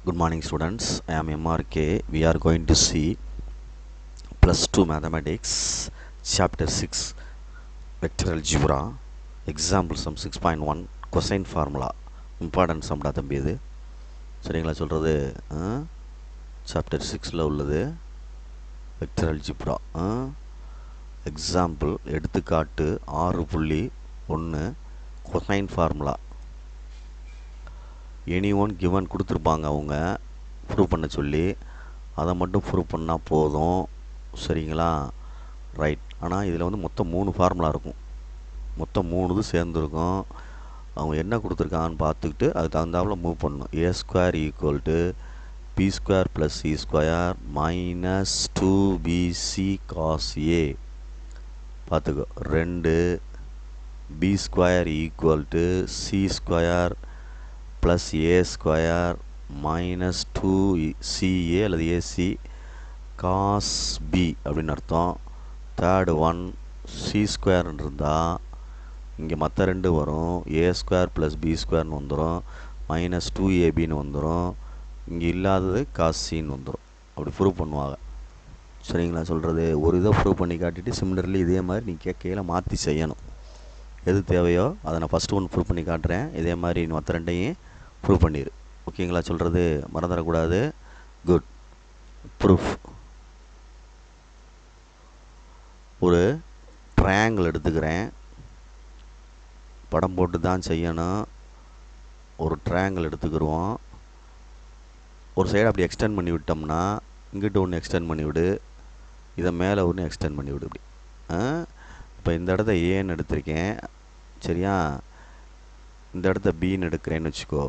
Good morning students, I am MRK. We are going to see plus 2 mathematics chapter 6 vector algebra example sum 6.1 cosine formula important sum டா தம்பி இது சரிங்களா சொல்கிறது chapter 6ல உள்ளது vector algebra example எடுத்துக்காட்டு 6.1 cosine formula any one given கொடுத்துருப்பாங்க அவங்க prove பண்ண சொல்லி அதை மட்டும் ப்ரூவ் பண்ணால் போதும் சரிங்களா ரைட் ஆனால் இதில் வந்து மொத்தம் 3 ஃபார்முலா இருக்கும் மொத்தம் 3 இது சேர்ந்துருக்கும் அவங்க என்ன கொடுத்துருக்காங்கன்னு பார்த்துக்கிட்டு அதுக்கு தகுந்தாப்புல மூவ் பண்ணணும் A square equal to B square plus C square minus 2bc cos A பார்த்துக்கோ 2 B square equal to C square plus A square minus 2ca அல்லது ஏசி காஸ் பி அப்படின்னு அர்த்தம். தேர்டு ஒன் சி ஸ்கொயர்னு இருந்தால் இங்கே மற்ற ரெண்டு வரும் ஏ ஸ்கொயர் ப்ளஸ் பி ஸ்கொயர்னு வந்துடும் மைனஸ் 2ab வந்துடும் இங்கே இல்லாதது காஸ் சின்னு வந்துடும். அப்படி ப்ரூவ் பண்ணுவாங்க சரிங்களா சொல்கிறது. ஒரு இதை ப்ரூவ் பண்ணி காட்டிட்டு சிமிலர்லி இதே மாதிரி நீ கேட்கையில் மாற்றி செய்யணும். எது தேவையோ அதை நான் ஃபஸ்ட்டு ஒன்று ப்ரூவ் பண்ணி காட்டுறேன், இதே மாதிரி மற்ற ரெண்டையும் ப்ரூவ் பண்ணிடு. ஓகேங்களா சொல்கிறது, மறந்துடக்கூடாது. குட். ப்ரூஃப். ஒரு ட்ரையாங்கிள் எடுத்துக்கிறேன், படம் போட்டு தான் செய்யணும். ஒரு ட்ரையாங்கிள் எடுத்துக்கிடுவோம். ஒரு சைடு அப்படி எக்ஸ்டெண்ட் பண்ணி விட்டோம்னா இங்கிட்ட ஒன்று எக்ஸ்டெண்ட் பண்ணி விடு, இதை மேலே ஒன்று எக்ஸ்டெண்ட் பண்ணி விடு. இப்படி இப்போ இந்த இடத்த ஏன்னு எடுத்திருக்கேன் சரியா, இந்த இடத்த பின்னு எடுக்கிறேன்னு வச்சுக்கோ,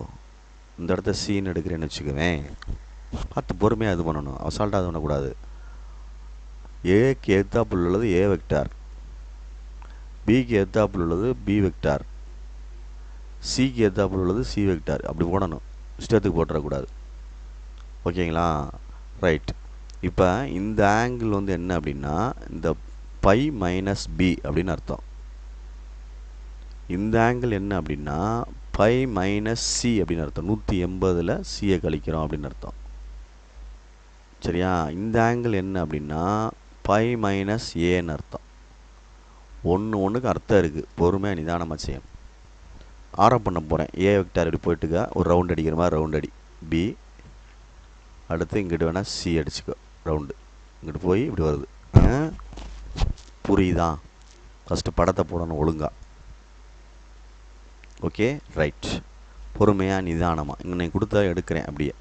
இந்த இடத்த சின்னு எடுக்கிறேன்னு வச்சுக்குவேன். பார்த்து பொறுமையாக இது பண்ணணும், அசால்ட்டாக இது பண்ணக்கூடாது. ஏக்கு எத்தாப்புள் உள்ளது ஏ வெக்டார், பிக்கு எத்தாப்புள் உள்ளது பி வெக்டார், சிக்கு எத்தாப்புள் உள்ளது சி வெக்டார். அப்படி போடணும், இஷ்டத்துக்கு போட்டுறக்கூடாது. ஓகேங்களா ரைட். இப்போ இந்த ஆங்கிள் வந்து என்ன அப்படின்னா இந்த பை மைனஸ் பி அப்படின்னு அர்த்தம். இந்த ஆங்கிள் என்ன அப்படின்னா பை மைனஸ் சி அப்படின்னு அர்த்தம். 180ல் சியை கழிக்கிறோம் அப்படின்னு அர்த்தம் சரியா. இந்த ஆங்கிள் என்ன அப்படின்னா பை மைனஸ் ஏன்னு அர்த்தம். ஒன்றுக்கு அர்த்தம் இருக்குது, பொறுமையாக நிதானமாக செய்யணும். ஆரம் பண்ண போகிறேன். ஏ வெக்டார் இப்படி போயிட்டுக்க ஒரு ரவுண்ட் அடிக்கிற மாதிரி ரவுண்ட் அடி பி, அடுத்து இங்கிட்டு வேணால் சி அடிச்சுக்கோ ரவுண்டு, இங்கிட்டு போய் இப்படி வருது. புரியுதா? ஃபஸ்ட்டு படத்தை போடணும் ஒழுங்கா. Okay right. பொறுமையாக நிதானமாக இங்கே கொடுத்தா எடுக்கிறேன். அப்படியே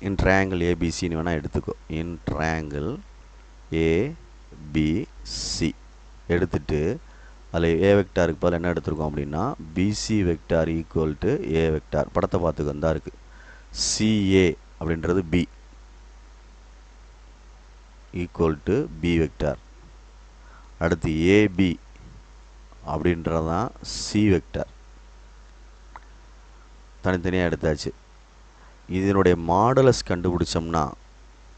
இன் ட்ரையாங்கிள் ஏபிசின்னு வேணால் எடுத்துக்கோ. இன் ட்ரையாங்கிள் ஏபிசி எடுத்துட்டு அதில் ஏ வெக்டாருக்கு பதில் என்ன எடுத்துருக்கோம் அப்படின்னா BC vector equal to A vector. படத்தை பார்த்துக்க தான் இருக்குது. சிஏ அப்படின்றது B equal to B vector. அடுத்து ஏபி அப்படின்றது தான் சி வெக்டார். தனித்தனியாக எடுத்தாச்சு. இதனுடைய மாடலஸ் கண்டுபிடிச்சோம்னா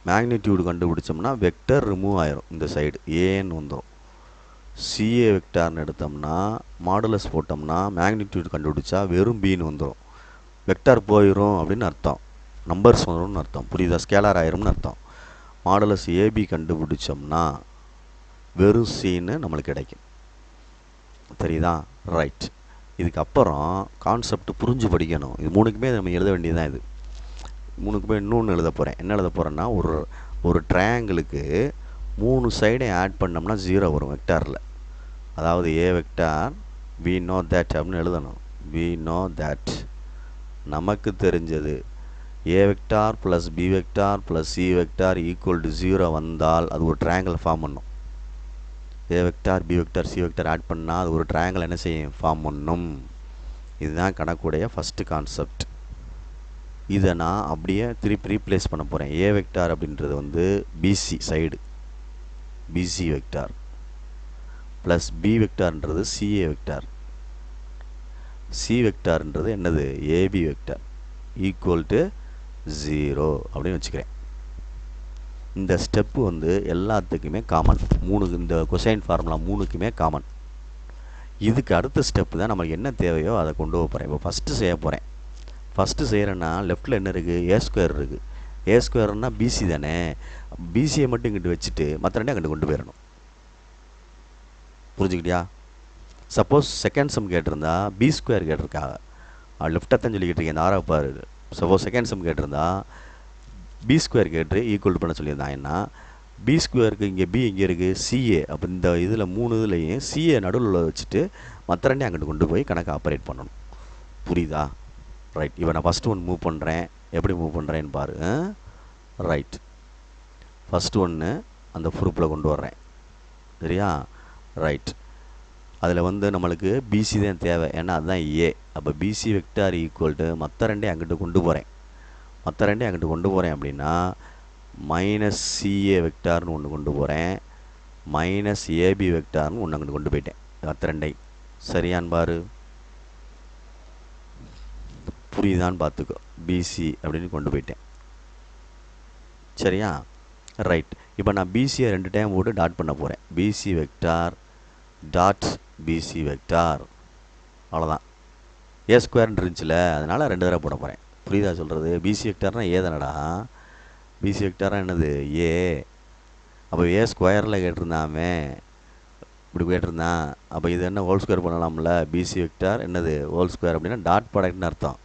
மேக்னிடியூடு கண்டுபிடிச்சோம்னா வெக்டர் ரிமூவ் ஆயிரும், இந்த சைடு ஏன்னு வந்துடும். சிஏ வெக்டார்னு எடுத்தோம்னா மாடலஸ் போட்டோம்னா மேக்னிடியூடு கண்டுபிடிச்சா வெறும் பின்னு வந்துடும். வெக்டார் போயிடும் அப்படின்னு அர்த்தம், நம்பர்ஸ் வந்துடும்னு அர்த்தம். புரியுதா? ஸ்கேலார் ஆயிரும்னு அர்த்தம். மாடலஸ் ஏபி கண்டுபிடிச்சோம்னா வெறும் சின்னு நம்மளுக்கு கிடைக்கும். தெரியுதா? ரைட். இதுக்கப்புறம் கான்செப்ட் புரிஞ்சு படிக்கணும். இது மூணுக்குமே நம்ம எழுத வேண்டியதுதான். இது மூணுக்குமே இன்னொன்று எழுத போகிறேன். என்ன எழுத போகிறேன்னா ஒரு ட்ரையாங்கிளுக்கு 3 சைடையும் ஆட் பண்ணோம்னா 0 வரும் வெக்டாரில். அதாவது A vector we know that அப்படின்னு எழுதணும். வி நோ தேட் நமக்கு தெரிஞ்சது A vector plus B vector plus C vector equal to 0 வந்தால் அது ஒரு ட்ரையாங்கிள் ஃபார்ம் பண்ணும். A vector B vector C vector add பண்ணால் அது ஒரு ட்ரையாங்கிள் என்ன செய்யும்? ஃபார்ம் பண்ணும். இதுதான் கணக்குடைய ஃபஸ்ட்டு கான்செப்ட். இதை நான் அப்படியே திருப்பி ரீப்ளேஸ் பண்ண போகிறேன். ஏ வெக்டார் அப்படின்றது வந்து BC side BC vector plus B வெக்டார்ன்றது சிஏ வெக்டார், சி வெக்டார்ன்றது என்னது? ஏபி வெக்டார் ஈக்குவல் டு 0 அப்படின்னு வச்சுக்கிறேன். இந்த ஸ்டெப்பு வந்து எல்லாத்துக்குமே காமன். இந்த கொசைன் ஃபார்முலா 3க்குமே காமன். இதுக்கு அடுத்த ஸ்டெப்பு தான் நமக்கு என்ன தேவையோ அதை கொண்டு போகிறேன். இப்போ ஃபஸ்ட்டு செய்ய போகிறேன். ஃபஸ்ட்டு செய்கிறேன்னா லெஃப்ட்டில் என்ன இருக்குது, ஏ ஸ்கொயர் இருக்குது. ஏ ஸ்கொயர்னா பிசி தானே, பிசியை மட்டும் இங்கிட்டு வச்சுட்டு மற்ற ரெண்டையும் அங்கிட்டு கொண்டு போயிடணும். புரிஞ்சுக்கிட்டியா? சப்போஸ் செகண்ட் சம் கேட்டிருந்தா பி ஸ்கொயர் கேட்டிருக்கா, லெஃப்ட்டை தான் சொல்லிக்கிட்டு இருக்கேன், இந்த ஆறாக பாரு. சப்போஸ் செகண்ட் சம் கேட்டிருந்தா பி ஸ்கொயர் கேட்டு ஈக்குவல் பண்ண சொல்லியிருந்தாங்கன்னா, பி ஸ்கொயருக்கு இங்கே பி இங்கே இருக்குது சிஏ, அப்போ இந்த இதில் 3 இதுலையும் சிஏ நடுவில் வச்சுட்டு மற்ற ரெண்டையும் அங்கிட்டு கொண்டு போய் கணக்கு ஆப்ரேட் பண்ணணும். புரியுதா? ரைட். இப்போ நான் ஃபஸ்ட்டு ஒன் மூவ் பண்ணுறேன், எப்படி மூவ் பண்ணுறேன்னு பாரு. ரைட். ஃபஸ்ட்டு ஒன்று அந்த ப்ரூஃபில் கொண்டு வர்றேன், சரியா? ரைட். அதில் வந்து நம்மளுக்கு பிசி தான் தேவை, ஏன்னா அதுதான் ஏ. அப்போ பிசி வெக்டார் ஈக்குவல் டு மற்ற ரெண்டையும் அங்கிட்டு கொண்டு போகிறேன். மற்ற ரெண்டையும் அங்கிட்டு கொண்டு போகிறேன் அப்படின்னா மைனஸ் சிஏ வெக்டார்னு ஒன்று கொண்டு போகிறேன், மைனஸ் ஏபி வெக்டார்னு ஒன்று அங்கிட்டு கொண்டு போயிட்டேன். மற்ற ரெண்டையும் சரியான்னு பாரு. புரியுதான்னு பார்த்துக்கோ. பிசி அப்படின்னு கொண்டு போயிட்டேன், சரியா? ரைட். இப்போ நான் பிசியை 2 டைம் போட்டு டாட் பண்ண போகிறேன். PC vector dot PC vector, அவ்வளோதான். ஏ ஸ்கொயர்னு இருந்துச்சுல, அதனால் 2 தடவை போட போகிறேன். புரியுதா சொல்கிறது? பிசி வெக்டார்னால் ஏ தானடா. பிசி வெக்டார்னா என்னது, ஏ. அப்போ ஏ ஸ்கொயரில் கேட்டிருந்தாமே, இப்படி கேட்டிருந்தான். அப்போ இது என்ன ஹோல் ஸ்கொயர் பண்ணலாம்ல. பிசி வெக்டார் என்னது ஹோல் ஸ்கொயர் அப்படின்னா டாட் ப்ராடக்ட்னு அர்த்தம்.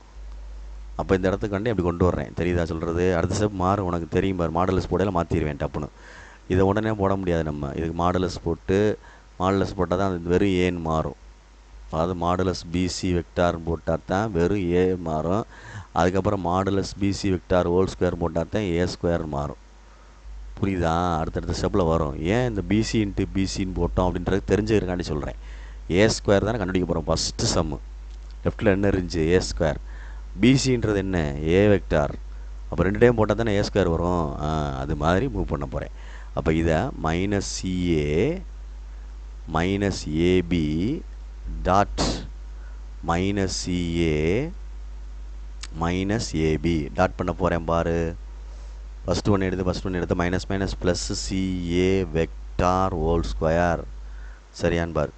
அப்போ இந்த இடத்துக்கு வந்து அப்படி கொண்டு வர்றேன். தெரியுதா சொல்கிறது? அடுத்த ஸ்டெப் மாறும், உனக்கு தெரியும் பாரு. மாடலஸ் போடையில் மாற்றிடுவேன் டப்புன்னு. இதை உடனே போட முடியாது நம்ம. இதுக்கு மாடலஸ் போட்டால் தான் அது வெறும் ஏன்னு மாறும். அதாவது மாடலஸ் பிசி வெக்டார்னு போட்டால் தான் வெறும் ஏ மாறும். அதுக்கப்புறம் modulus PC vector whole square போட்டால் தான் ஏ ஸ்கொயர்னு மாறும். புரியுதா? அடுத்தடுத்த ஸ்டெப்பில் வரும். ஏன் இந்த பிசி இன்ட்டு பிசின்னு போட்டோம் அப்படின்றது தெரிஞ்சுக்கிறக்காண்டி சொல்கிறேன். ஏ ஸ்கொயர் தானே கண்டுபிடிக்க போகிறோம் ஃபஸ்ட்டு சம்மு. லெஃப்ட்டில் என்ன இருந்துச்சு, ஏ ஸ்கொயர். பிசின்றது என்ன, ஏ வெக்டார். அப்போ 2 டைம் போட்டால் தானே ஏ ஸ்கொயர் வரும். அது மாதிரி மூவ் பண்ண போகிறேன். அப்போ இதை minus CA minus AB dot minus CA minus AB dot பண்ண போகிறேன் பாரு. ஃபஸ்ட்டு ஒன்று எடுத்து minus minus plus CA vector whole square, சரியான்னு பாரு.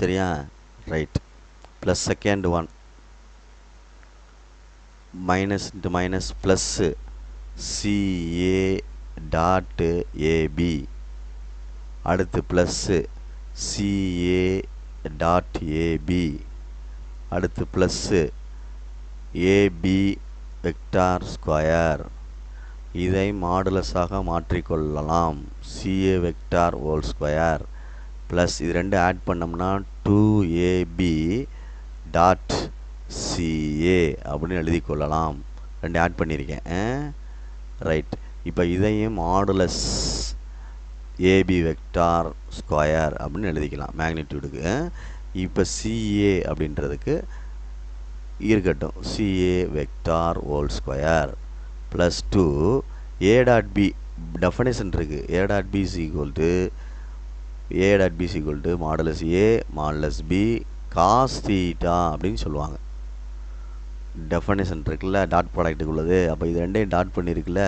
சரியா? Right. Plus second one minus into minus plus CA dot AB, அடுத்து ப்ளஸ்ஸு சிஏ டாட் ஏபி, அடுத்து ப்ளஸ்ஸு ஏபி வெக்டார் ஸ்கொயர். இதை மாடுலஸாக மாற்றிக்கொள்ளலாம். CA vector whole square plus இது 2 add பண்ணோம்னா 2ஏபி டாட் சிஏ அப்படின்னு எழுதி கொள்ளலாம். 2 ஆட் பண்ணியிருக்கேன். ரைட். இப்போ இதையும் மாடுலஸ் ஏபி வெக்டார் ஸ்கொயர் அப்படின்னு எழுதிக்கலாம் மேக்னிடியூடுக்கு. இப்போ சிஏ அப்படின்றதுக்கு இருக்கட்டும், CA vector whole square plus 2 A dot B definition இருக்குது. A dot B is equal to modulus A modulus B cos theta அப்படின்னு சொல்லுவாங்க. டெஃபனிஷன் இருக்குல்ல டாட் ப்ராடக்ட்டுக்கு உள்ளது. அப்போ இது 2யும் டாட் பண்ணியிருக்குல்ல.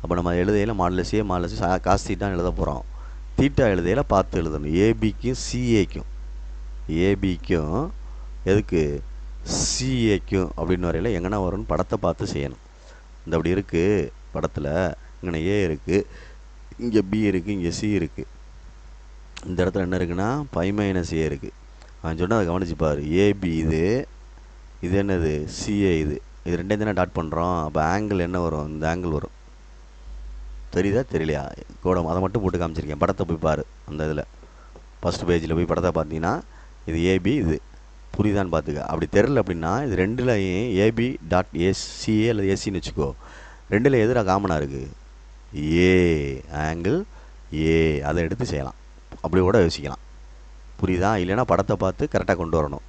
அப்போ நம்ம எழுதையில் மாடுலஸ் ஏ மாடுலஸ் காஸ் தீட்டான்னு எழுத போகிறோம். தீட்டா எழுதையில் பார்த்து எழுதணும். ஏபிக்கும் சிஏக்கும் எதுக்கு சிஏக்கும் அப்படின்னு வரையில் எங்கன்னா வரும்னு படத்தை பார்த்து செய்யணும். இந்த அப்படி இருக்குது படத்தில், இங்கே ஏ இருக்குது, இங்கே பி இருக்குது, இங்கே சி இருக்குது. இந்த இடத்துல என்ன இருக்குன்னா பை மைனஸ் ஏ இருக்குது. அவன் சொன்னால் அதை கவனிச்சுப்பார். ஏபி இது என்னது சிஏ, இது 2யும் தானே டாட் பண்ணுறோம். அப்போ ஆங்கிள் என்ன வரும், இந்த ஆங்கிள் வரும். தெரியுதா தெரியலையா? கோடம் அதை மட்டும் போட்டு காமிச்சிருக்கேன். படத்தை போய் பாரு. அந்த இதில் ஃபஸ்ட் பேஜில் போய் படத்தை பார்த்தீங்கன்னா இது ஏபி, இது புரியுதான்னு பார்த்துக்க. அப்படி தெரில அப்படின்னா இது 2லையும் ஏபி டாட் சிஏ அல்லது ஏசின்னு வச்சுக்கோ. 2ல் எதிராக காமனாக இருக்குது ஏ, ஆங்கிள் ஏ, அதை எடுத்து செய்யலாம். அப்படி கூட யோசிக்கலாம். புரியுதா? இல்லைன்னா படத்தை பார்த்து கரெக்டாக கொண்டு வரணும்.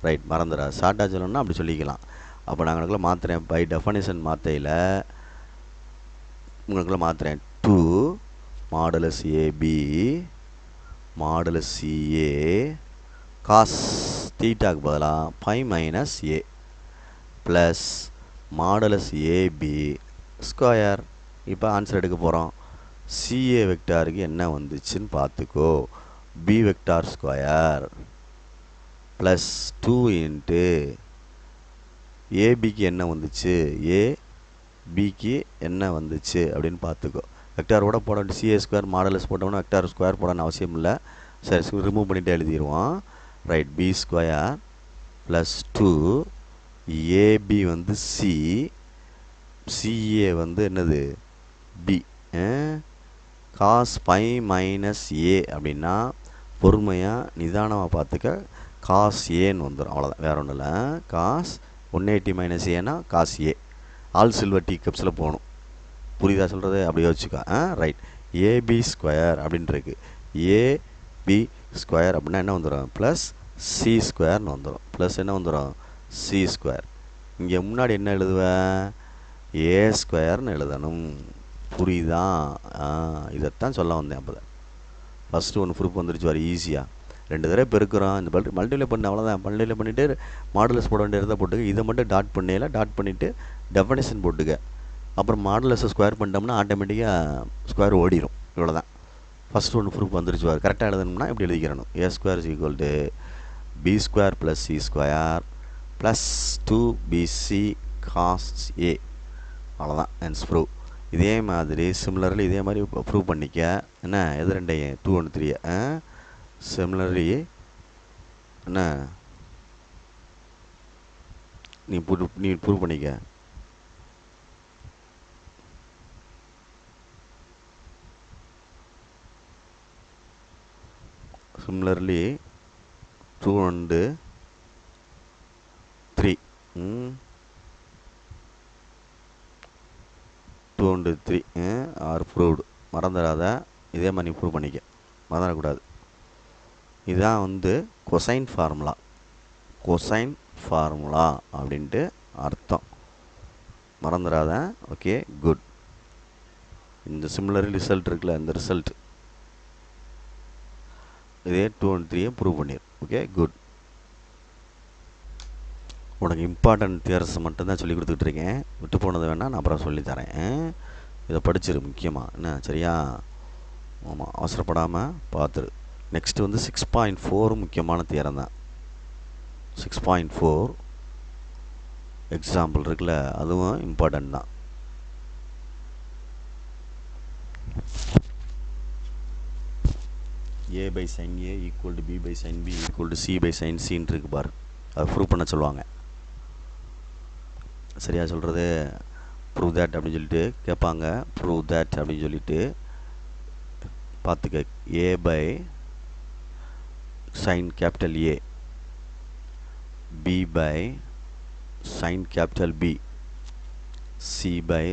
ரைட். மறந்துடா. ஷார்ட்டாக சொல்லணும்னா அப்படி சொல்லிக்கலாம். அப்போ நான் உங்களுக்குள்ள மாற்றுறேன். பை டெஃபனிஷன் மாற்றையில் உங்களுக்குள்ள மாற்றுறேன். 2 modulus AB modulus CA cos தீட்டாக்கு பதிலாக by minus A plus modulus AB square. இப்போ ஆன்சர் எடுக்க போகிறோம். சிஏ வெக்டாருக்கு என்ன வந்துச்சுன்னு பார்த்துக்கோ. B vector square plus 2 into ஏபிக்கு என்ன வந்துச்சு, ஏபிக்கு என்ன வந்துச்சு அப்படின்னு பார்த்துக்கோ. வெக்டாரோட போட வேண்டிய சிஏ ஸ்கொயர் மாடலஸ் போட்டோம்னா வெக்டார் ஸ்கொயர் போடணும்னு அவசியம் இல்லை. சரி, ரிமூவ் பண்ணிவிட்டு எழுதிடுவோம். Right, B square plus 2 AB வந்து சி, சிஏ வந்து என்னது B. Cos by minus A அப்படின்னா பொறுமையாக நிதானமாக பார்த்துக்க, காஸ் ஏன்னு வந்துடும். அவ்வளோதான், வேறு ஒன்றும் இல்லை. காஸ் 180 மைனஸ் ஏன்னா cos A. All silver tea கப்ஸில் போகணும். புரியுதா சொல்கிறது? அப்படியே வச்சுக்கோ. ரைட், ஏபி ஸ்கொயர் அப்படின்ட்டுருக்கு. ஏபி ஸ்கொயர் அப்படின்னா என்ன வந்துடும், ப்ளஸ் சி ஸ்கொயர்னு வந்துடும். ப்ளஸ் என்ன வந்துடும், சி ஸ்கொயர். இங்கே முன்னாடி என்ன எழுதுவேன், ஏ ஸ்கொயர்னு எழுதணும். புரியுதா? இதைத்தான் சொல்ல வந்தேன். அப்போ தான் ஃபஸ்ட்டு ஒன்று ப்ரூஃப் வந்துருச்சு வர ஈஸியாக. 2 தடவை பெருக்கிறோம், இந்த மல்டிப்ளை பண்ண அவ்வளோதான். மல்டிப்ளை பண்ணிவிட்டு மாடுலஸ் போட வேண்டியதை போட்டுக்க. இதை மட்டும் டாட் பண்ணல, டாட் பண்ணிவிட்டு டெஃபனிஷன் போட்டுக்க. அப்புறம் மாடுலஸை ஸ்கொயர் பண்ணிட்டோம்னா ஆட்டோமேட்டிக்காக ஸ்கொயர் ஓடிடும். இவ்வளோ தான். ஃபஸ்ட்டு ஒன்று ப்ரூஃப் வந்துருச்சு வர. கரெக்டாக எழுதணும்னா இப்படி எழுதிக்கிறணும். A square is equal to B square plus C square plus 2bc cos A. அவ்வளோதான், ஹென்ஸ் ப்ரூவ். இதே மாதிரி சிமிலர்லி இதே மாதிரி ப்ரூவ் பண்ணிக்க. என்ன, எது ரெண்டையும் 2 1 3 சிமிலர்லி என்ன நீ ப்ரூவ் பண்ணிக்க. Similarly 2 and 3 2 and 3 are proved. மறந்துடாத, இதே மாதிரி ப்ரூவ் பண்ணிக்க, மறந்துடக்கூடாது. இதுதான் வந்து கொசைன் ஃபார்முலா. கொசைன் ஃபார்முலா அப்படின்ட்டு அர்த்தம், மறந்துடாத. Okay, good. இந்த சிமிலர் ரிசல்ட் இருக்குல்ல, இந்த ரிசல்ட் இதே 2 and 3 ப்ரூவ் பண்ணிடு. Okay, good. உனக்கு இம்பார்ட்டன்ட் தியரஸ் மட்டும்தான் சொல்லி கொடுத்துட்ருக்கேன். விட்டு போனது வேணால் நான் அப்புறம் சொல்லித்தரேன். இதை படிச்சிரு முக்கியமாக, என்ன சரியா? ஆமாம், அவசரப்படாமல் பார்த்துரு. நெக்ஸ்ட்டு வந்து 6.4 முக்கியமான தியரம் தான். 6.4 எக்ஸாம்பிள் இருக்குல்ல, அதுவும் இம்பார்ட்டன்ட் தான். a by sin a equal to b by sin b equal to c by sin c ன்னு இருக்கு பாரு. அதை ப்ரூவ் பண்ண சொல்லுவாங்க. சரியா சொல்கிறது? ப்ரூவ் தேட் அப்படின்னு சொல்லிட்டு கேட்பாங்க. ப்ரூவ் தேட் அப்படின்னு சொல்லிட்டு பார்த்துக்க. a by sin capital A, b by sin capital B, c by,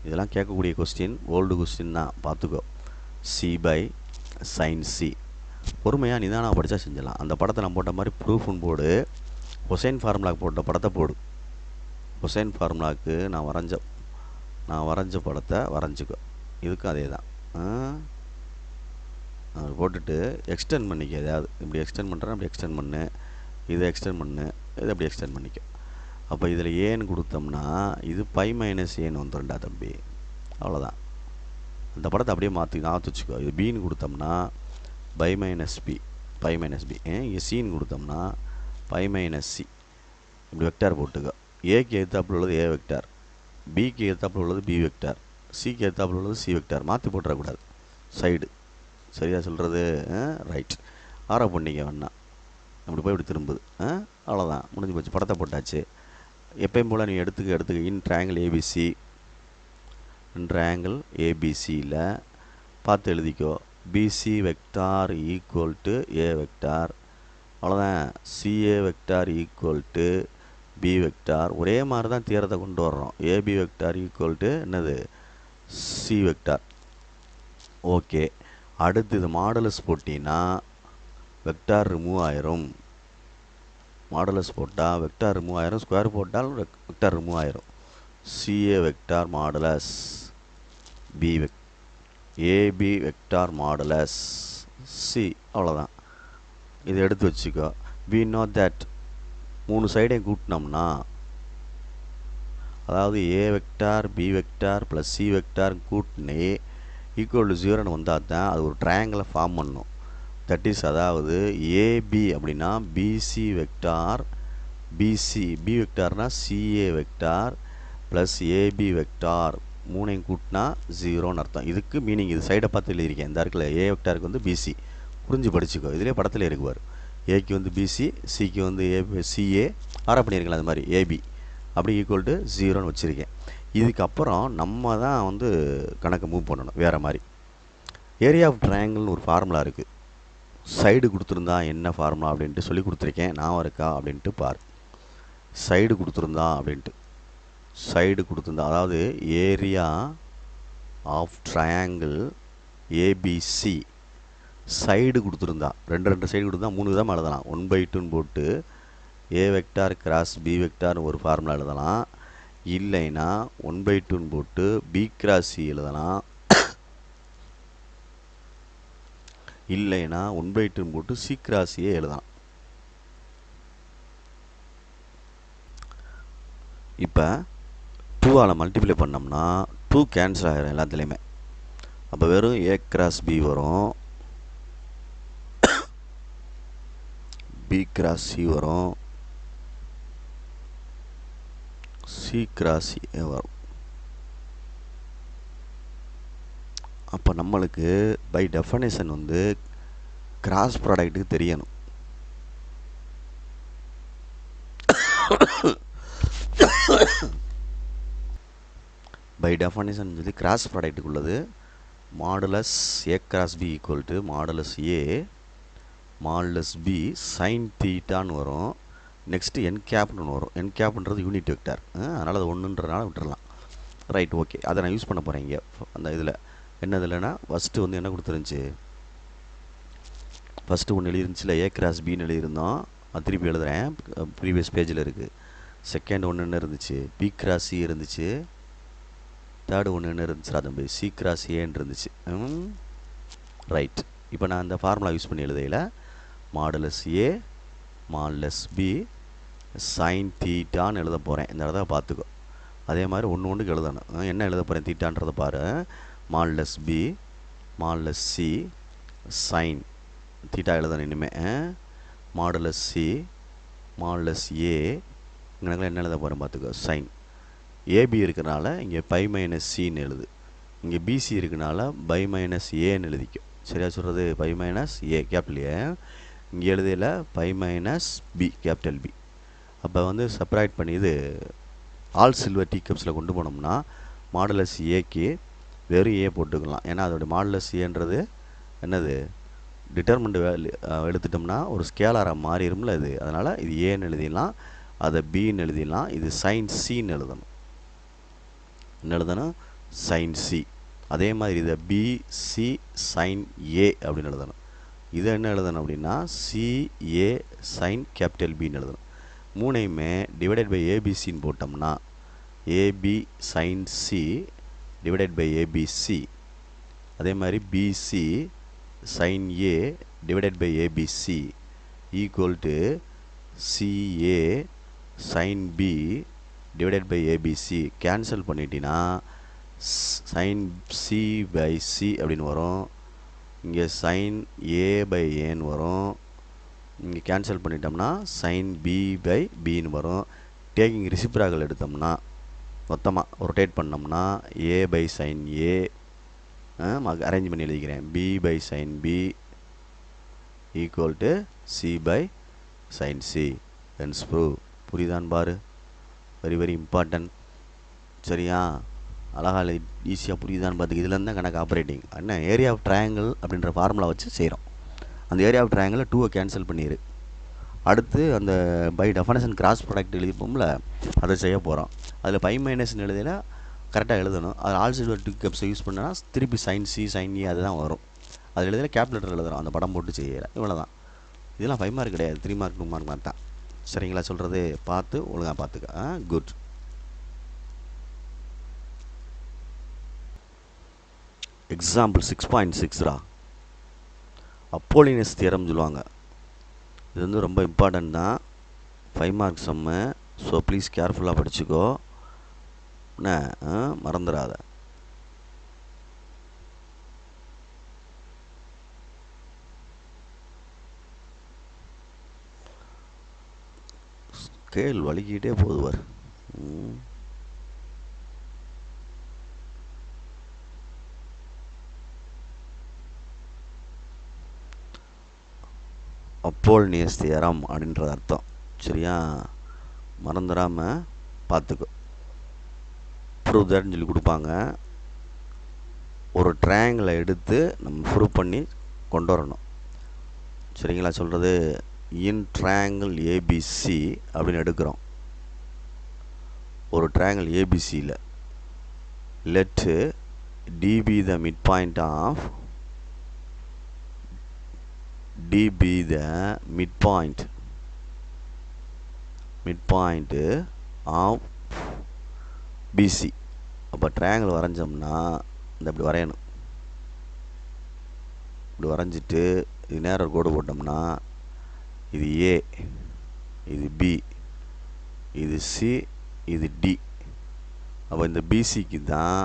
இதெல்லாம் கேட்கக்கூடிய கொஸ்டின், ஓல்டு கொஸ்டின் தான், பார்த்துக்கோ. c by sin c. பொறுமையாக நிதானம் படித்தா செஞ்சிடலாம். அந்த படத்தை நான் போட்ட மாதிரி ப்ரூஃப்னு போடு. கொசைன் ஃபார்முலாக்கு போட்ட படத்தை போடு. கொசைன் ஃபார்முலாவுக்கு நான் வரைஞ்ச படத்தை வரைஞ்சிக்கோ. இதுக்கும் அதே தான். அது போட்டுட்டு எக்ஸ்டெண்ட் பண்ணிக்க. எதாவது இப்படி எக்ஸ்டெண்ட் பண்ணுறேன், அப்படி எக்ஸ்டெண்ட் பண்ணு, இதை எக்ஸ்டெண்ட் பண்ணு, இதை அப்படி எக்ஸ்டெண்ட் பண்ணிக்க. அப்போ இதில் ஏன்னு கொடுத்தோம்னா இது பை மைனஸ் ஏன்னு வந்துடும்டா தம்பி. அவ்வளோதான். அந்த படத்தை அப்படியே மாற்றி வச்சுக்கோ. இது பின்னு கொடுத்தோம்னா pi minus B, pi minus B. இங்கே சின்னு கொடுத்தோம்னா பை மைனஸ் சி. இப்படி வெக்டார் போட்டுக்கோ. ஏக்கு எதிர்த்தாப்பில் உள்ளது ஏ வெக்டார், பிக்கு எதிர்த்தாப்பில் உள்ளது பி வெக்டார், சிக்கு எதிர்த்தாப்பில் உள்ளது சி வெக்டார். மாற்றி போட்டுறக்கூடாது சைடு. சரியா சொல்கிறது? ரைட். ஆரோ பண்ணிக்க வேணா, அப்படி போய் இப்படி திரும்புது. அவ்வளோதான், முடிஞ்சு போச்சு. படத்தை போட்டாச்சு. எப்பயும் போல் நீ எடுத்துக்க. In triangle ABC, in triangle ஏபிசியில் பார்த்து எழுதிக்கோ. BC vector equal to A vector. அவ்வளோதான். CA vector equal to B vector. ஒரே மாதிரி தான் தியரத்தை கொண்டு வர்றோம். ஏபி வெக்டார் ஈக்குவல் டு என்னது, சி வெக்டார். ஓகே, அடுத்து இது மாடலஸ் போட்டின்னா வெக்டார் ரிமூவ் ஆயிரும். மாடலஸ் போட்டால் வெக்டார் ரிமூவ் ஆயிரும், ஸ்கொயர் போட்டால் வெக்டார் ரிமூவ் ஆயிரும். CA vector modulus B AB vector modulus C. அவ்வளோதான். இதை எடுத்து வச்சுக்கோ. வி நோ தட் 3 சைடையும் கூட்டினோம்னா, அதாவது A vector B vector plus C vector கூட்டினே ஈக்குவல் டு 0ன்னு வந்தால் தான் அது ஒரு ட்ரையாங்கிளை ஃபார்ம் பண்ணும். தட் இஸ், அதாவது ஏபி அப்படின்னா பிசி வெக்டார் பிசி பி வெக்டார்னா CA vector plus AB vector மூணையும் கூட்டினா 0ன்னு அர்த்தம். இதுக்கு மீனிங் இது சைடை பார்த்து எழுதியிருக்கேன். இந்த இடத்துல ஏ வெக்டாருக்கு வந்து பிசி புரிஞ்சு படிச்சுக்கோ. இதிலே படத்தில் இருக்குவார். ஏக்கு வந்து பிசி, சிக்கு வந்து சிஏ, ஆரா பண்ணியிருக்கலாம் அது மாதிரி ஏபி அப்படி ஈக்குவல் டு 0ன்னு வச்சுருக்கேன். இதுக்கப்புறம் நம்ம தான் வந்து கணக்கை மூவ் பண்ணணும் வேறு மாதிரி. ஏரியா ஆஃப் ட்ரையாங்கிள்னு ஒரு ஃபார்முலா இருக்குது. சைடு கொடுத்துருந்தா என்ன ஃபார்முலா அப்படின்ட்டு சொல்லி கொடுத்துருக்கேன். நான் இருக்கா அப்படின்ட்டு பார். சைடு கொடுத்துருந்தா அப்படின்ட்டு சைடு கொடுத்துருந்தா அதாவது area of triangle ABC side கொடுத்துருந்தா ரெண்டு சைடு கொடுத்தா 3 தான் எழுதலாம். 1/2ன்னு போட்டு ஏ வெக்டார் கிராஸ் பி வெக்டார்னு ஒரு ஃபார்முலா எழுதலாம். இல்லைன்னா 1/2ன்னு போட்டு பி கிராஸ் சி எழுதலாம். இல்லைன்னா 1/2ன்னு போட்டு சி கிராஸ் ஏ எழுதலாம். இப்போ 2ஆல் மல்டிப்ளை பண்ணோம்னா 2 கேன்சல் ஆகிடும் எல்லாத்துலேயுமே. அப்போ வெறும் ஏ கிராஸ் பி வரும், பி கிராஸ் சி வரும், சி கிராஸ் ஏ வரும். அப்போ நம்மளுக்கு பை டெஃபனேஷன் வந்து கிராஸ் ப்ராடக்ட்டுக்கு தெரியணும். பை டெஃபனேஷன் சொல்லி கிராஸ் ப்ராடக்ட்டுக்கு உள்ளது modulus A cross B equal to modulus A modulus B sine தீட்டான்னு வரும். நெக்ஸ்ட்டு என் கேப்னு ஒன்று வரும். என் கேப்ன்றது யூனிட் வெக்டார், அதனால் அது ஒன்றுன்றனால விட்டுறலாம். Right, okay. அதை நான் யூஸ் பண்ண போகிறேன் இங்கே அந்த இதில். என்னது இல்லைன்னா ஃபஸ்ட்டு வந்து என்ன கொடுத்துருந்துச்சி, ஃபஸ்ட்டு ஒன்று எழுதிருந்துச்சில்ல ஏ கிராஸ் பின்னு எழுதியிருந்தோம். அது திருப்பி எழுதுகிறேன், ப்ரீவியஸ் பேஜில் இருக்குது. செகண்ட் ஒன்று என்ன இருந்துச்சு, பி கிராஸ் சி இருந்துச்சு. தேர்டு ஒன்று என்ன இருந்துச்சு தம்பி, சி கிராஸ் ஏன்னு இருந்துச்சு. ரைட். இப்போ நான் அந்த ஃபார்முலா யூஸ் பண்ணி எழுதையில் modulus A modulus B sine தீட்டான்னு எழுத போகிறேன். இந்த இடத்த பார்த்துக்கோ. அதே மாதிரி ஒன்றுக்கு எழுதணும். என்ன எழுத போகிறேன் தீட்டான்றதை பாரு. Modulus B modulus C sine theta எழுதணும் இனிமேல். மாடுலஸ் சி மாடுலஸ் ஏ இங்கே என்ன எழுத போகிறேன் பார்த்துக்கோ, சைன். ஏபி இருக்கிறனால இங்கே பை மைனஸ் சின்னு எழுது. இங்கே பிசி இருக்கிறனால பை மைனஸ் ஏன்னு எழுதிக்கும். சரியா சொல்கிறது, by minus A capital A. இங்கே எழுதியில் by minus B capital B. அப்போ வந்து செப்பரேட் பண்ணி இது ஆல் சில்வர் டீ கப்ஸில் கொண்டு போனோம்னா மாடுலஸ் ஏக்கு வெறும் ஏ போட்டுக்கலாம். ஏன்னா அதோடைய மாடுலஸ் ஏன்றது என்னது டிட்டர்மெண்ட் எடுத்துட்டோம்னா ஒரு ஸ்கேலாராக மாறிடும்ல இது. அதனால் இது ஏன்னு எழுதிடலாம், அதை பின்னு எழுதிடலாம். இது சைன் சின்னு எழுதணும். என்ன எழுதணும், சைன் சி. அதே மாதிரி இதை பிசி சைன் ஏ அப்படின்னு எழுதணும். இதை என்ன எழுதணும் அப்படின்னா சிஏ சைன் கேபிட்டல் பின்னு எழுதணும். மூணையுமே டிவைடட் பை ஏபிசின்னு போட்டோம்னா AB sine C divided by ABC. அதே மாதிரி BC sine A divided by ABC equal to CA sine B divided by ABC. Cancel பண்ணிட்டீங்கன்னா சைன் சி பை சி அப்படின்னு வரும். இங்கே சைன் ஏ பை ஏன்னு வரும். இங்கே கேன்சல் பண்ணிட்டோம்னா சைன் பி பை பின்னு வரும். டேக்கிங் ரெசிப்ராக்கல் எடுத்தோம்னா மொத்தமாக ரொட்டேட் பண்ணோம்னா A by sine A arrange பண்ணி எழுதிக்கிறேன். B by sine B equal to C by sine C. Hence prove. புரியுதான்னு பாரு. Very very important. சரியா, அழகாக ஈஸியாக புரியுதான்னு பார்த்துக்கு. இதுலேருந்து தான் கணக்கு ஆப்ரேட்டிங். என்ன ஏரியா ஆஃப் ட்ரையாங்கிள் அப்படின்ற ஃபார்முலா வச்சு செய்கிறோம். அந்த ஏரியா ஆஃப் ட்ரையாங்கிள் 2 கேன்சல் பண்ணிடு. அடுத்து அந்த பை டெஃபனேஷன் கிராஸ் ப்ராடக்ட் எழுதிப்போம்ல, அதை செய்ய போகிறோம். அதில் பை மைனஸ்ன்னு எழுதினா கரெக்டாக எழுதணும். அது ஆல் சில்வர் டூ கப்ஸை யூஸ் பண்ணனா திருப்பி சைன் சி சைன் ஏ அதுதான் வரும். அது எழுதினா கேப்லெட்டர் எழுதுகிறோம், அந்த படம் போட்டு செய்யலை. இவ்வளோ தான். இதெல்லாம் 5 மார்க் கிடையாது, 3 மார்க் 2 மார்க் மாதிரி தான். சரிங்களா சொல்கிறது, பார்த்து ஒழுங்காக பார்த்துக்க. குட். எக்ஸாம்பிள் 6.6 அப்போலினஸ் தியரம் சொல்லுவாங்க. இது வந்து ரொம்ப இம்பார்ட்டன்ட் தான், 5 மார்க் சம்மு. ஸோ ப்ளீஸ் கேர்ஃபுல்லாக படிச்சுக்கோ, என்ன மறந்துடாத. ஸ்கேல் வலிக்கிட்டே போகுதுவர். அப்போலோனியஸ் தியரம் அப்படின்றது அர்த்தம். சரியா, மறந்துடாமல் பார்த்துக்கோ. ப்ரூவ் தட்னு சொல்லி கொடுப்பாங்க. ஒரு ட்ரையாங்கிளை எடுத்து நம்ம ப்ரூவ் பண்ணி கொண்டு வரணும். சரிங்களா சொல்கிறது? இன் ட்ரையாங்கிள் ஏபிசி அப்படின்னு எடுக்கிறோம். ஒரு ட்ரையாங்கிள் ஏபிசியில் let D be the mid point of midpoint of BC. அப்போ ட்ரையாங்கிள் வரைஞ்சோம்னா இந்த இப்படி வரையணும். இப்படி வரைஞ்சிட்டு இது நேரம் கோடு போட்டோம்னா இது ஏ, இது பி, இது சி, இது டி. அப்போ இந்த பிசிக்கு தான்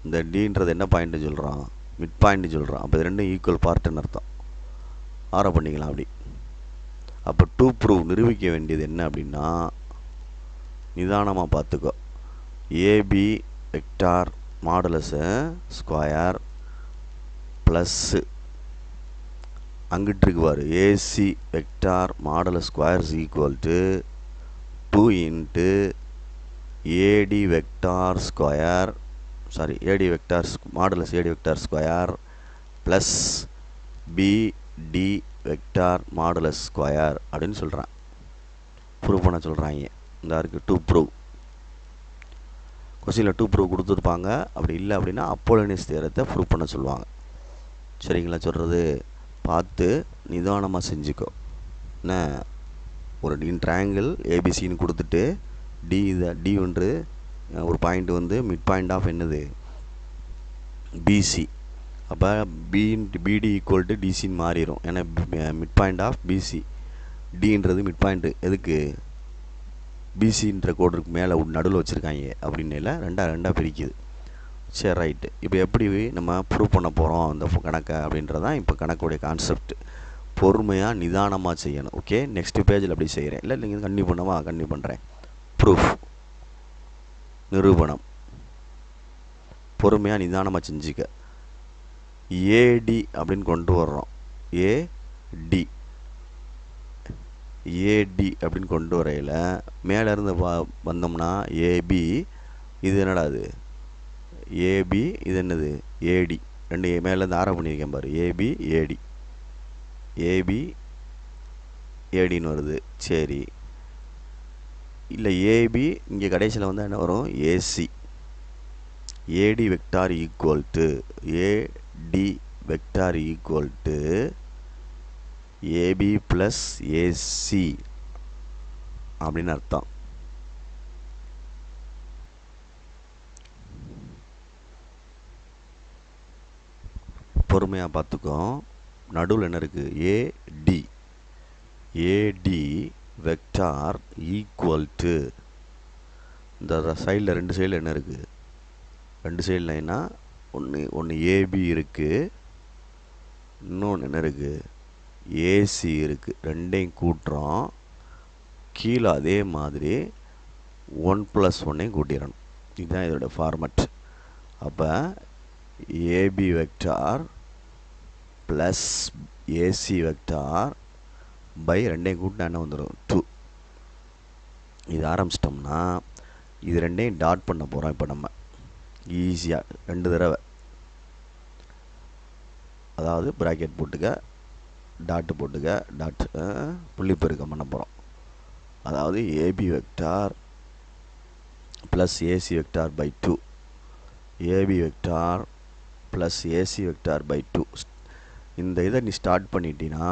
இந்த டின்றது என்ன பாயிண்ட்டு சொல்கிறோம்? மிட் பாயிண்ட்டு சொல்கிறோம். அப்போ இது ரெண்டும் ஈக்குவல் பார்ட்டுன்னு அர்த்தம். ஆரோ பண்ணிக்கலாம் அப்படி. அப்போ டூ ப்ரூவ் நிரூபிக்க வேண்டியது என்ன அப்படின்னா, நிதானமாக பார்த்துக்கோ. AB vector modulus square plus அங்கிட்டு இருக்குவார் AC vector modulus square is equal to 2 into AD vector square AD vector modulus AD vector square plus BD vector modulus square அப்படின்னு சொல்கிறான். ப்ரூவ் பண்ண சொல்கிறாங்க. இந்த இருக்குது டூ ப்ரூவ். கொஸ்டினில் டூ ப்ரூவ் கொடுத்துருப்பாங்க. அப்படி இல்லை அப்படின்னா அப்போலோனியஸ் தியரத்தை ப்ரூவ் பண்ண சொல்லுவாங்க. சரிங்களா சொல்கிறது? பார்த்து நிதானமாக செஞ்சுக்கோ. என்ன, ஒரு ட்ரையாங்கிள் ஏபிசின்னு கொடுத்துட்டு டி ஒன்று ஒரு பாயிண்ட் வந்து மிட் பாயிண்ட் ஆஃப் என்னது பிசி. அப்போ பிடி ஈக்குவல் டு டிசின்னு மாறிடும். ஏன்னா மிட் பாயிண்ட் ஆஃப் பிசி, டின்றது மிட் பாயிண்ட்டு எதுக்கு பிசின்ற கோடுக்கு மேலே நடுவில் வச்சுருக்காங்க அப்படின்னு இல்லை, ரெண்டாக பிரிக்குது. சரி ரைட்டு. இப்போ எப்படி நம்ம ப்ரூவ் பண்ண போகிறோம் அந்த கணக்கை அப்படின்றதான் இப்போ கணக்குடைய கான்செப்ட். பொறுமையாக நிதானமாக செய்யணும். ஓகே, நெக்ஸ்ட் பேஜில் அப்படி செய்கிறேன். இல்லை நீங்கள் கன்டினியூ பண்ணவா? கன்டினியூ பண்ணுறேன். ப்ரூஃப் நிரூபணம். பொறுமையாக நிதானமாக செஞ்சுக்க. ஏடி அப்படின்னு கொண்டு வர்றோம். ஏடி அப்படின்னு கொண்டு வரையில் மேலேருந்து வந்தோம்னா ஏபி, இது என்னடா அது ஏபி, இது என்னது ஏடி. ரெண்டு மேலேருந்து ஆரோ பண்ணியிருக்கேன் பாரு. ஏபி ஏடின்னு வருது. சரி, இல்லை ஏபி இங்கே கடைசியில் வந்து என்ன வரும்? AC. AD vector equal to AD vector equal to AB plus AC அப்படின்னு அர்த்தம். பொறுமையாக பார்த்துக்கோ. நடுவில் என்ன இருக்குது? ஏடி வெக்டார் ஈக்குவல் டு இந்த சைடில் ரெண்டு சைடில் என்ன இருக்குது? ரெண்டு சைடில் என்ன? ஒன்று ஏபி இருக்குது, இன்னொன்று என்ன இருக்குது? ஏசி இருக்குது. ரெண்டையும் கூட்டுறோம். கீழே அதே மாதிரி 1+1 கூட்டிடணும். இதுதான் இதோட ஃபார்மட். அப்போ AB vector plus AC vector by ரெண்டையும் கூட்டினா என்ன வந்துடும்? 2. இது ஆரம்பிச்சிட்டோம்னா இது ரெண்டையும் டாட் பண்ண போகிறோம். இப்போ நம்ம ஈஸியாக 2 தடவை, அதாவது ப்ராக்கெட் போட்டுக்க, டாட்டு போட்டுக்க, டாட் புள்ளி பெருக்கம் பண்ண போகிறோம். அதாவது AB vector plus AC vector by 2, AB vector plus AC vector by 2. இந்த இதை நீ ஸ்டார்ட் பண்ணிட்டீன்னா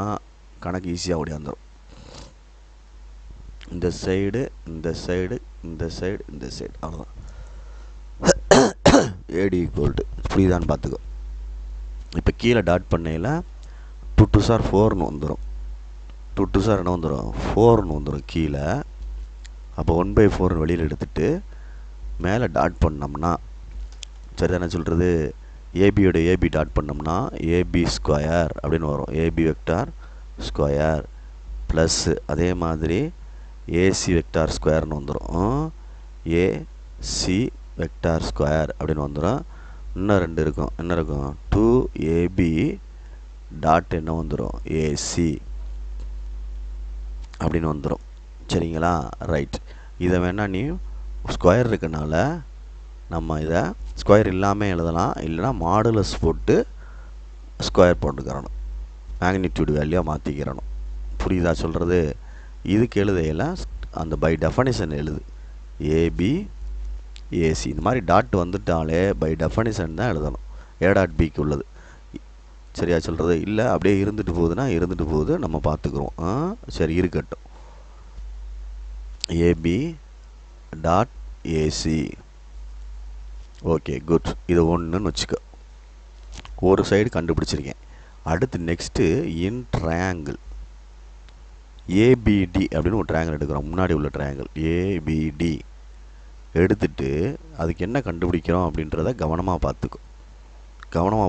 கணக்கு ஈஸியாக ஓடியாந்துடும். இந்த சைடு இந்த சைடு இந்த சைடு இந்த சைடு, அவ்வளோதான். ஏடி ஈக்குவல் டு புரியுதான்னு பார்த்துக்கோ. இப்போ கீழே டாட் பண்ணையில் 2 2 சார் 4ன்னு வந்துடும். 2 2 சார் என்ன வந்துடும்? 4ன்னு வந்துடும் கீழே. அப்போ 1/4 வெளியில் எடுத்துகிட்டு மேலே டாட் பண்ணோம்னா சரி தானே சொல்கிறது? ஏபியோட ஏபி டாட் பண்ணோம்னா ஏபி ஸ்கொயர் அப்படின்னு வரும். ஏபி வெக்டார் ஸ்கொயர் ப்ளஸ் அதே மாதிரி ஏசி வெக்டார் ஸ்கொயர்னு வந்துடும். ஏசி வெக்டார் ஸ்கொயர் அப்படின்னு வந்துடும். இன்னும் 2 இருக்கும். என்ன இருக்கும்? 2ab டாட் என்ன வந்துடும்? ஏசி அப்படின்னு வந்துடும். சரிங்களா? ரைட். இதை வேணால் நீ ஸ்கொயர் இருக்கனால நம்ம இதை ஸ்கொயர் இல்லாமல் எழுதலாம். இல்லைனா மாடுலஸ் போட்டு ஸ்கொயர் போட்டுக்கிறணும். மேக்னிடியூட் வேல்யூவாக மாற்றிக்கிறணும். புரியுதா சொல்கிறது? இதுக்கு எழுதையில் அந்த பை டெஃபனிஷன் எழுது. ஏபி ஏசி இந்த மாதிரி டாட் வந்துட்டாலே பை டெஃபனிஷன் தான் எழுதணும். ஏ டாட் பிக்கு உள்ளது. சரியா சொல்கிறது? இல்லை அப்படியே இருந்துட்டு போகுதுன்னா இருந்துட்டு போகுது, நம்ம பார்த்துக்குறோம். சரி இருக்கட்டும். AB dot AC. Okay good. இது ஒன்றுன்னு வச்சுக்க. ஒரு சைடு கண்டுபிடிச்சிருக்கேன். அடுத்து நெக்ஸ்ட்டு இன் ட்ரையாங்கிள் ஏபிடி அப்படின்னு ஒரு ட்ரையாங்கிள் எடுக்கிறோம். முன்னாடி உள்ள ட்ரையாங்கிள் ஏபிடி எடுத்துட்டு அதுக்கு என்ன கண்டுபிடிக்கிறோம் அப்படின்றத கவனமாக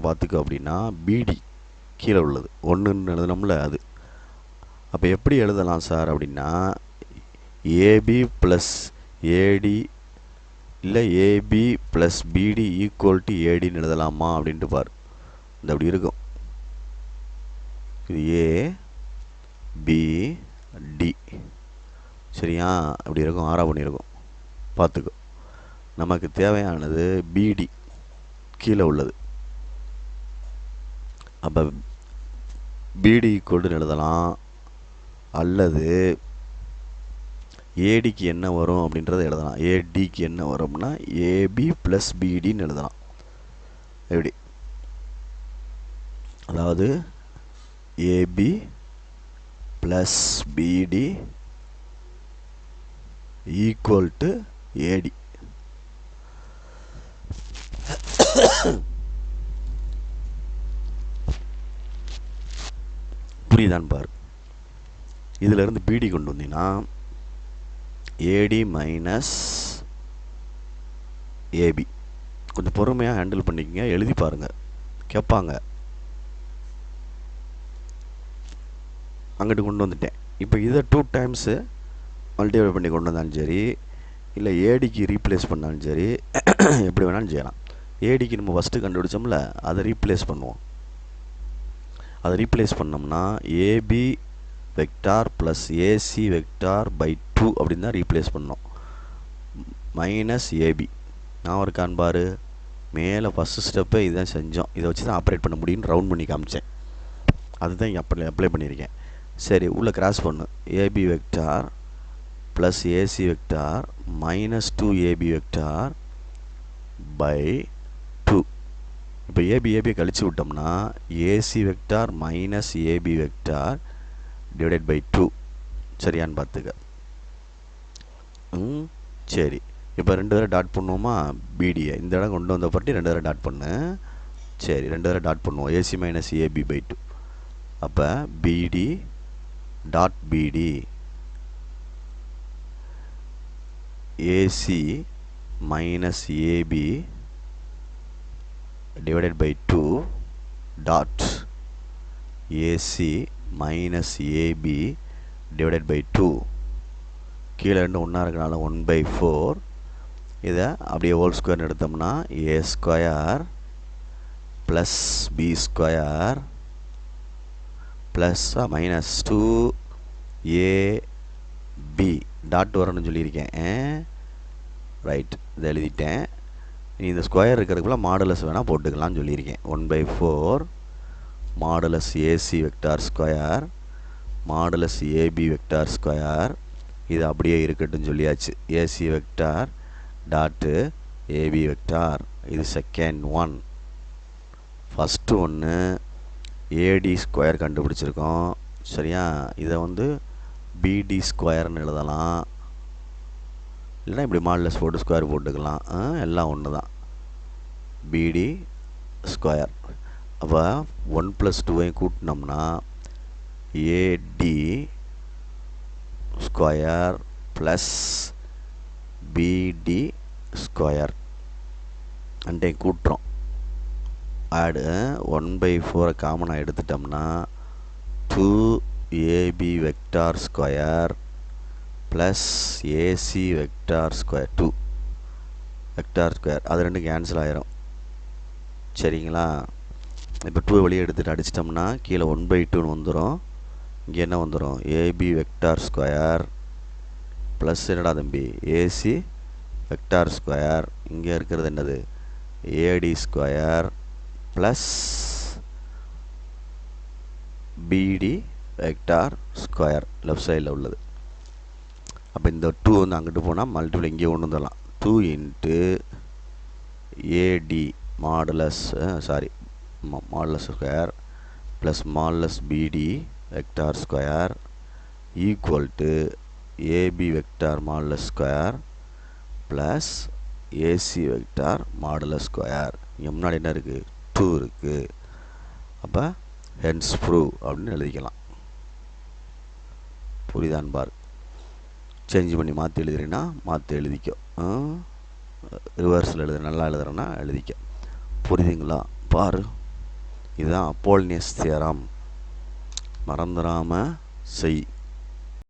பார்த்துக்கோ அப்படின்னா பிடி கீழே உள்ளது 1ன்னு எழுதணும்ல அது. அப்போ எப்படி எழுதலாம் சார் அப்படின்னா ஏபி ப்ளஸ் ஏடி இல்லை ஏபி ப்ளஸ் பிடி ஈக்குவல் டு ஏடின்னு எழுதலாமா அப்படின்ட்டு பாரு. இந்த அப்படி இருக்கும். இது ஏபிடி சரியா? அப்படி இருக்கும். 6 பண்ணியிருக்கும். பார்த்துக்கோ. நமக்கு தேவையானது பிடி கீழே உள்ளது. அப்போ பிடி ஈக்குவல்னு எழுதலாம். அல்லது ஏடிக்கு என்ன வரும் அப்படின்றத எழுதலாம். ஏடிக்கு என்ன வரும்னா ஏபி ப்ளஸ் பிடின்னு எழுதலாம். எப்படி? அதாவது ஏபி ப்ளஸ் பிடி ஈக்குவல் டு ஏடி. புரியுதான்னு பாரு. இதிலிருந்து பிடி கொண்டு வந்தீங்கன்னா ஏடி மைனஸ் ஏபி. கொஞ்சம் பொறுமையாக ஹேண்டில் பண்ணிக்கங்க. எழுதி பாருங்கள், கேட்பாங்க. அங்கிட்டு கொண்டு வந்துட்டேன். இப்போ இதை 2 டைம்ஸு மல்டிப்ளை பண்ணி கொண்டு வந்தாலும் சரி, இல்லை ஏடிக்கு ரீப்ளேஸ் பண்ணாலும் சரி, எப்படி வேணாலும் செய்யலாம். ஏடிக்கு நம்ம ஃபஸ்ட்டு கண்டுபிடிச்சோம்ல, அதை ரீப்ளேஸ் பண்ணுவோம். அதை ரீப்ளேஸ் பண்ணோம்னா AB vector plus AC vector by 2 அப்படின்னு தான் ரீப்ளேஸ் பண்ணோம். மைனஸ் ஏபி நான் ஒரு காண்பார் மேலே ஃபஸ்ட்டு ஸ்டெப்பை இதுதான் செஞ்சோம். இதை வச்சு தான் ஆப்ரேட் பண்ண முடியும்னு ரவுண்ட் பண்ணி காமிச்சேன். அதுதான் இங்கே அப்ளை பண்ணியிருக்கேன். சரி, உள்ளே கிராஸ் பண்ணு. AB vector plus AC vector minus 2ab vector by 2. இப்போ ஏபியை கழிச்சு விட்டோம்னா AC vector minus AB vector divided by 2. சரியான்னு பார்த்துக்க. சரி, இப்போ 2 தடவை டாட் பண்ணுவோமா பிடியை? இந்த இடம் கொண்டு வந்த பற்றி 2 தடவை டாட் பண்ணு. சரி, 2 தடவை டாட் பண்ணுவோம். AC minus AB by 2. அப்போ BD dot BD AC minus AB divided by 2 dot AC minus AB divided by 2. கீழே ரெண்டு ஒன்றா இருக்கனால 1/4. இதை அப்படியே ஹோல் ஸ்கொயர்னு எடுத்தோம்னா A square plus B square plus minus 2AB dot வரணும்னு சொல்லியிருக்கேன். ரைட், இதை எழுதிட்டேன். நீ இந்த ஸ்கொயர் இருக்கிறதுக்குள்ள மாடுலஸ் வேணால் போட்டுக்கலாம்னு சொல்லியிருக்கேன். 1/4 modulus AC vector square modulus AB vector square. இது அப்படியே இருக்கட்டும் சொல்லியாச்சு. AC vector dot AB vector. இது செகண்ட் ஒன். ஃபஸ்ட்டு ஒன்று ஏடி ஸ்கொயர் கண்டுபிடிச்சிருக்கோம். சரியா? இதை வந்து பிடி ஸ்கொயர்னு எழுதலாம். இல்லைனா இப்படி மாடுலஸ் போட்டு ஸ்கொயர் போட்டுக்கலாம். எல்லாம் ஒன்று தான். பிடி ஸ்கொயர். அப்போ 1 + 2 கூட்டினோம்னா ஏடி ஸ்கொயர் ப்ளஸ் பிடி ஸ்கொயர் அண்டே கூட்டுறோம். ஆடு 1/4 காமனாக எடுத்துட்டோம்னா 2AB vector square plus AC vector square 2 vector square அது ரெண்டும் கேன்சல் ஆயிரும். சரிங்களா? இப்போ 2 வெளியே எடுத்துகிட்டு அடிச்சிட்டோம்னா கீழே 1/2ன்னு வந்துடும். இங்கே என்ன வந்துடும்? ஏபி வெக்டார் ஸ்கொயர் ப்ளஸ் என்னடா தம்பி ஏசி வெக்டார் ஸ்கொயர், இங்கே இருக்கிறது என்னது AD square plus BD vector square left சைடில் உள்ளது. அப்போ இந்த 2 வந்து அங்கிட்டு போனால் மல்டிபிள் இங்கே கொண்டு வந்துடலாம். 2 into AD modulus modulus square plus modulus BD vector square equal to AB vector modulus square plus AC vector modulus square. இங்கே முன்னாடி என்ன இருக்குது? 2 இருக்குது. அப்போ ஹென்ஸ் ப்ரூவ் அப்படின்னு எழுதிக்கலாம். புரியுதான் பார். சேஞ்ச் பண்ணி மாற்றி எழுதுறீங்கன்னா மாற்றி எழுதிக்கோ. ரிவர்ஸில் நல்லா எழுதுறேன்னா எழுதிக்க. புரியுதுங்களா? பாரு, இதுதான் அப்போலோனியஸ் தியரம். மறந்துடாமல் செய்.